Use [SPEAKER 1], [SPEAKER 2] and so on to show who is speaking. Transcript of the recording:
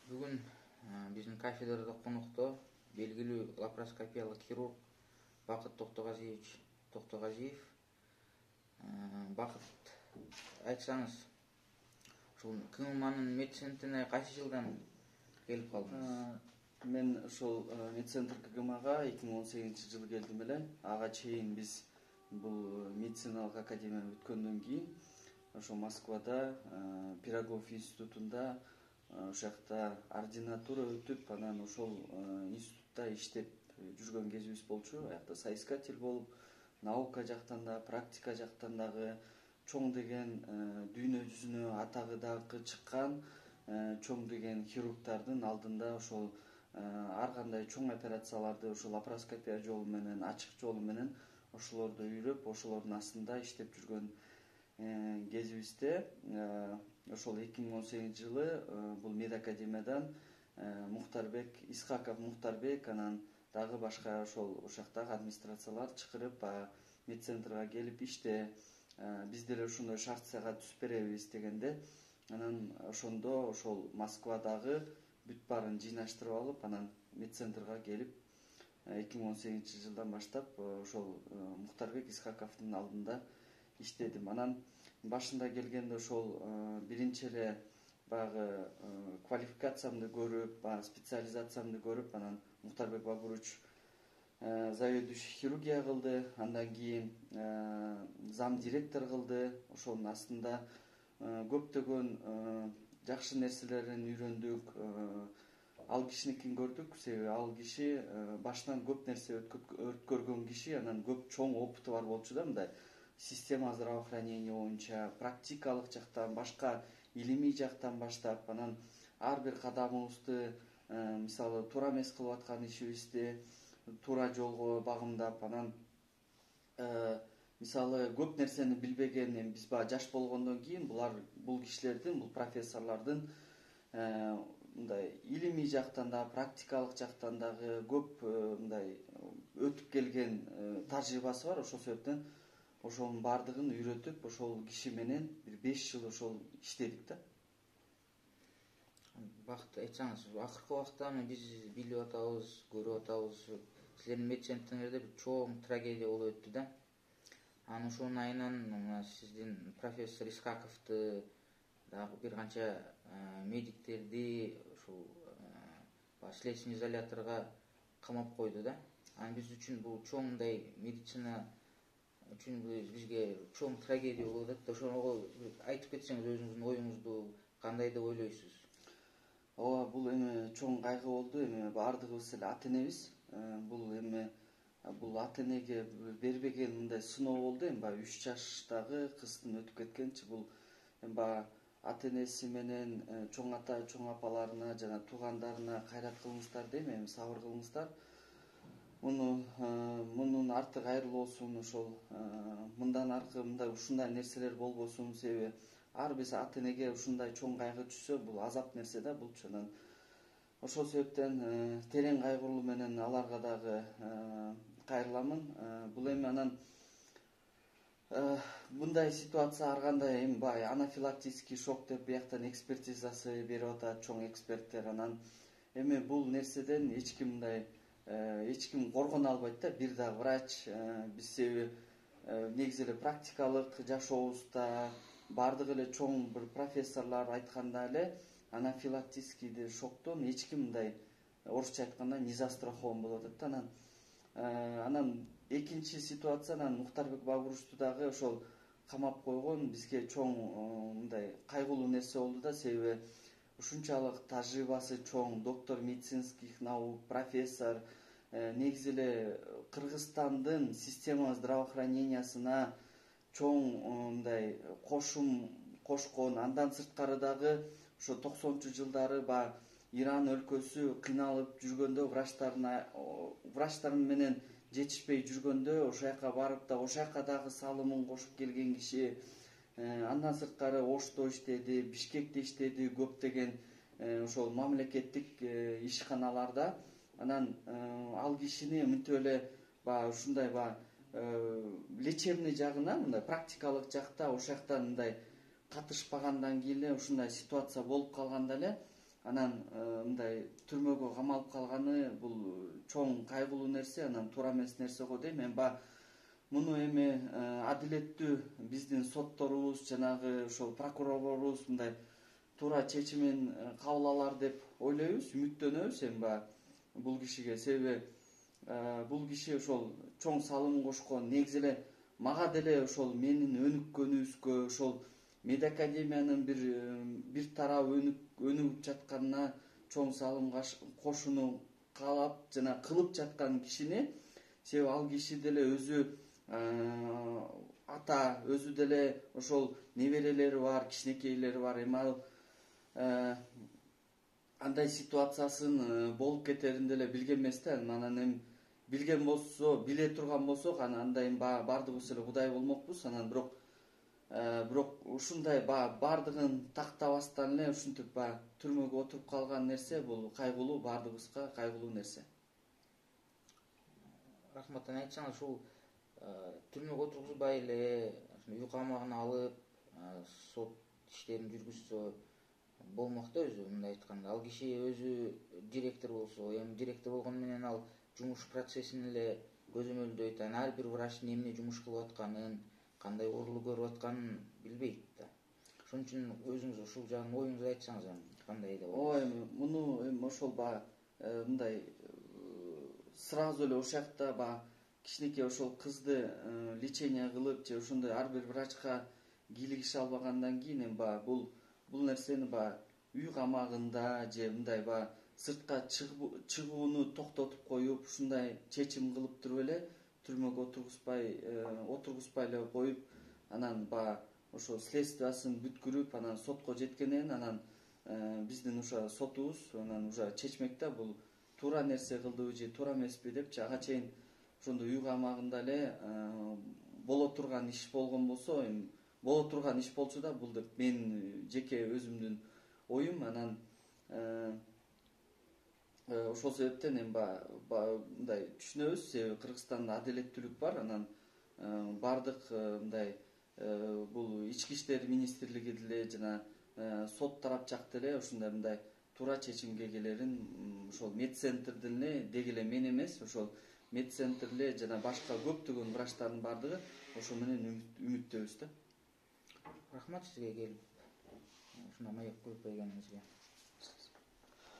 [SPEAKER 1] Бүгүн биздин кафедрада конокто белгилүү лапароскопиялык хирург Бакыт Токтогазиев. Бакыт, айтсаңыз, ушул КМАнын медцентрине кайсы жылдан келип калдыңыз?
[SPEAKER 2] Мен ошол медцентр КМАга 2018 жылы келдим эле. Ага чейин биз бул медициналык академияны бүткөндөн кийин ошо Москвада Пирогов институтунда ошакта ординатура өтүп, анан ошол институтта иштеп жүргөн кезибиз болчу. Аякта соискатель болуп, наука жактан да, практика жактан дагы чоң деген дүйнө жүзүнө атагы дагы чыккан чоң деген хирургдардын алдында ошол ар кандай чоң операцияларды ошол лапароскопия жолу менен, ачык жолу менен ошолорду үйрөп, ошолордун астында иштеп жүргөн кезибизде ошол 2018 жылы бул мед академиядан Мухтарбек Исхаков Мухтарбек, анан дагы башка ошактагы администрациялар чакырып медцентрга келип иште, биз деле ушундай шарт саат түзүп беребиз дегенде, анан ошондо ошол Москвадагы бүт баарын жыйнаштырып алып, анан медцентрга келип 2018 жылдан баштап ошол Мухтарбек Исхаковдун алдында иштедим. Анан башында келгенде ошол биринчи эле баягы квалификациямды көрүп, специализациямды көрүп, анан Мухтарбек Бабурович заведующий хирургия кылды, андан кийин зам директор кылды. Ошонун астында көптөгөн жакшы нерселерин үйрөндүк. Ал кишиникин көрдүк, себеби ал киши башынан көп нерсе өткөргөн киши, анан көп чоң опыты бар болчу да, мындай система здравоохранения боюнча, практикалык жактан, башка илимий жактан баштап, анан ар бир кадамыбызды мисалы туура эмес кылып аткан ишибизди туура жолго багымдап, анан мисалы көп нерсени билбеген, эми биз баягы жаш болгондон кийин бул кишилердин, бул профессорлордун мындай илимий жактан да, практикалык жактан дагы көп мындай өтүп келген тажрыйбасы бар. Ошол себептен ошонун баардыгын үйрөтүп, ошол киши менен бир 5 жыл ошол иштедик да.
[SPEAKER 1] Бакыт, айтсаңыз, акыркы убакта биз билип атабыз, көрүп атабыз, силердин медцентриңерде бир чоң трагедия болуп өттү да. Анан ошонун айынан сиздин профессор Исхаковду, дагы бир канча медиктерди ушул следственный изоляторго камап койду да. Анан биз үчүн бул чоң мындай медицина үчүн бизге чоң трагедия болуп атат. Ошого айтып кетсеңиз, өзүңүздүн оюңузду кандай деп ойлойсуз?
[SPEAKER 2] Ооба, бул эми чоң кайгы болду. Эми баардыгыбыз эле ата энебиз. Бул ата энеге бербеген мындай сыноо болду. Эми баягы 3 жаштагы кыздын өтүп кеткенчи, бул эми баягы ата энеси менен чоң ата, чоң апаларына жана туугандарына кайрат кылыңыздар дейм, эми сабыр кылыңыздар. Мунун арты кайрылуусун, ошол мындан аркы мындай ушундай нерселер болбосун, себеби ар бир ата энеге ушундай чоң кайгы түшсө, бул азап нерсе да булчу. Анан ошол себептен терең кайгыруу менен аларга дагы кайрыламын. Бул эми анан мындай ситуация ар кандай, эми баягы анафилактический шок деп бияктан экспертизасы берип атат чоң эксперттер. Анан эми бул нерседен эч ким коргоно албайт да, бир дагы врач. Биз себеби негизи эле практикалык жашообузда баардык эле чоң бир профессорлор айтканда эле анафилактический шоктон эч ким мындай орусча айтканда не застрахован болуп атат да. Анан экинчи ситуациянан Мухтарбек Бабуровичту дагы ошол камап койгон бизге чоң мындай кайгылуу нерсе болду да, себеби ушунчалык тажрыйбасы чоң, доктор медицинских наук, профессор, негизи эле Кыргызстандын система здравоохранениясына чоң мындай кошум кошкон. Андан сырткары дагы ошо 90-чы жылдары баягы Иран өлкөсү кыйналып жүргөндө, врачтар менен жетишпей жүргөндө, ошол жака барып да, ошол жака дагы салымын кошуп келген киши. Андан сырткары Ошто иштеди, Бишкекте иштеди, көптөгөн ошол мамлекеттик ишканаларда. Анан ал кишини мынтип эле баягы ушундай лечебный жагына, мындай практикалык жакта ошол жактан мындай катышпагандан кийин эле ушундай ситуация болуп калганда эле анан мындай түрмөгө камалып калганы бул чоң кайгылуу нерсе, анан туура эмес нерсе го дейм. Мен муну эми адилеттүү биздин сотторубуз, жанагы ошол прокурорлорубуз мындай туура чечимин кабыл алар деп ойлойбуз, үмүттөнөбүз эми бул кишиге. Себеби бул киши ошол чоң салым кошкон, негизи эле мага деле ошол менин өнүккөнүбүзгө, ошол медакадемиянын бир тарап өнүгүп жатканына чоң салым кошууну каалап жана кылып жаткан кишини, себеби ал киши деле өзү ата, өзү деле ошол неберелери бар, кичинекейлери бар. Эми ал андай ситуациясын болуп кетерин деле билген эмес да. Анан эми билген болсо, биле турган болсок, андай баардыгыбыз эле Кудай болмокпуз. Анан бирок ушундай баардыгын тактабастан эле ушинтип түрмөгө отуруп калган нерсе бул кайгылуу, баардыгыбызга кайгылуу нерсе.
[SPEAKER 1] Рахмат, айтсаңыз, ушул түрмөгө отургузбай эле үй камагына алып, сот иштерин жүргүзсө болмок да өзү. Мындай айтканда, ал киши өзү директор болсо, эми директор болгону менен ал жумуш процессин эле көзөмөлдөйт. Ар бир врачтын эмне жумуш кылып атканын, кандай уурулуу көрүп атканын билбейт да. Ошон үчүн өзүңүз ушул жагын оюңузду айтсаңыз, кандай деп
[SPEAKER 2] ойлойсуз? Муну эми ошол мындай сразу эле ошол жакта кичинекей ошол кызды лечение кылып же ошондой ар бир врачка кийлигише албагандан кийин эми бул нерсени үй камагында же мындай сыртка чыгууну токтотуп коюп, ушундай чечим кылып туруп эле түрмөгө отургузбай эле коюп, анан ошо следствиясын бүткүрүп, анан сотко жеткенден анан биздин ошо сотубуз анан уже чечмек да, бул туура нерсе кылдыбы же туура эмеспи депчи. Ага чейин ошондой үй камагында эле боло турган иш болгон болсо, эми боло турган иш болчу да бул деп менин жеке өзүмдүн оюм. Анан ошол себептен эми мындай түшүнөбүз, себеби Кыргызстанда адилеттүүлүк бар. Анан бардык мындай бул ички иштер министрлиги деле жана сот тарап жакта эле ушундай мындай туура чечимге келерин ошол медцентрдин эле, деги эле мен эмес, ошол медцентр эле жана башка көптөгөн врачтардын бардыгы ошо менен үмүттөбүз да.
[SPEAKER 1] Рахмат сизге келип ушундай маек коюп бергениңизге.